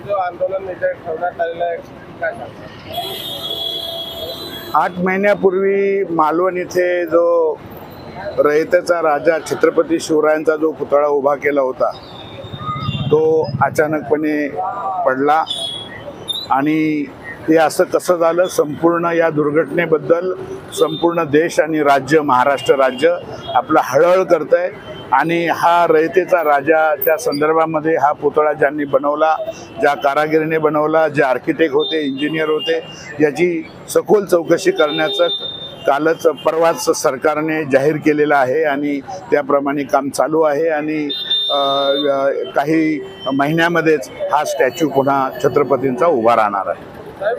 जो आंदोलन इथे ठेवण्यात आलेलं आहे काय सांगता? 8 महिन्यापूर्वी मालवण इथे जो रयतेचा राजा छत्रपती शिवरायांचा जो पुतळा उभा केला होता तो अचानकपणे पडला आणि हे असं कसं झालं, संपूर्ण या दुर्घटनेबद्दल संपूर्ण देश आणि राज्य, महाराष्ट्र राज्य आपलं हळहळ करत आहे. आणि हा रयतेचा राजाच्या संदर्भामध्ये हा पुतळा ज्यांनी बनवला, ज्या कारागिरीने बनवला, जे आर्किटेक्ट होते, इंजिनियर होते, याची सखोल चौकशी करण्याचं कालच परवाच सरकारने जाहीर केलेलं आहे आणि त्याप्रमाणे काम चालू आहे. आणि काही महिन्यामध्येच हा स्टॅच्यू पुन्हा छत्रपतींचा उभा राहणार आहे.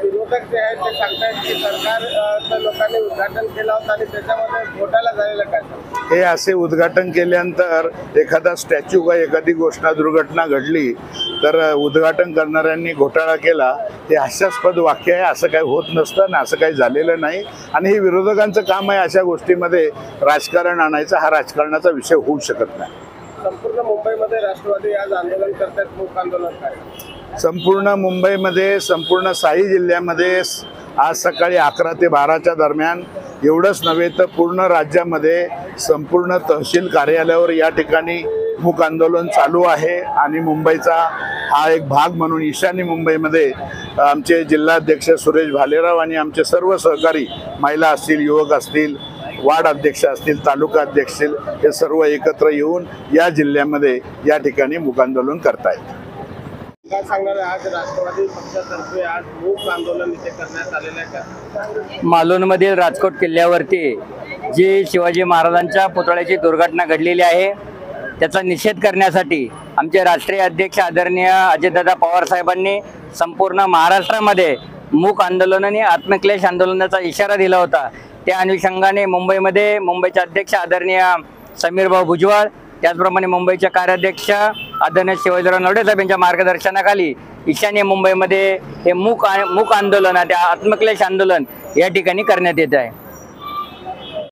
विरोधक जे आहेत ते सांगतायत की सरकार लोकांनी उद्घाटन केलं होतं आणि त्याच्यामध्ये घोटाळा झालेला काय? हे असे उद्घाटन केल्यानंतर एखादा स्टॅच्यू का एखादी दुर्घटना घडली तर उद्घाटन करणाऱ्यांनी घोटाळा केला, हे हास्यास्पद वाक्य आहे. असं काही होत नसतं ना, असं काही झालेलं नाही. आणि हे विरोधकांचं काम आहे अशा गोष्टीमध्ये राजकारण आणायचं. हा राजकारणाचा विषय होऊ शकत नाही. संपूर्ण मुंबईमध्ये राष्ट्रवादी आज आंदोलन करतात, मूक आंदोलन काय? संपूर्ण मुंबईमध्ये, संपूर्ण 6 जिल्ह्यामध्ये आज सकाळी 11 ते 12च्या दरम्यान, एवढंच नव्हे तर पूर्ण राज्यामध्ये संपूर्ण तहसील कार्यालयावर या ठिकाणी मूक आंदोलन चालू आहे. आणि मुंबईचा हा एक भाग म्हणून ईशान्य मुंबईमध्ये आमचे जिल्हाध्यक्ष सुरेश भालेराव आणि आमचे सर्व सहकारी, महिला असतील, युवक असतील, वार्ड अध्यक्ष असतील, तालुका अध्यक्ष असतील, हे सर्व एकत्र येऊन या जिल्ह्यामध्ये या ठिकाणी मूक आंदोलन करतायत. काय सांगणार आज राष्ट्रवादी पक्षातर्फे आज मूक आंदोलन इथे करण्यात आलेलं आहे का? मालवणमधील राजकोट किल्ल्यावरती जी शिवाजी महाराजांच्या पुतळ्याची दुर्घटना घडलेली आहे त्याचा निषेध करण्यासाठी आमचे राष्ट्रीय अध्यक्ष आदरणीय अजितदादा पवार साहेबांनी संपूर्ण महाराष्ट्रामध्ये मूक आंदोलन आणि आत्मक्लेश आंदोलनाचा इशारा दिला होता. त्या अनुषंगाने मुंबईमध्ये मुंबईचे अध्यक्ष आदरणीय समीरभाऊ भुजबळ, त्याचप्रमाणे मुंबईचे कार्याध्यक्ष आदरणीय शिवाजीराव नवडे साहेब यांच्या मार्गदर्शनाखाली ईशान्य मुंबईमध्ये हे मूक आंदोलन, आत्मक्लेश आंदोलन या ठिकाणी करण्यात येत आहे.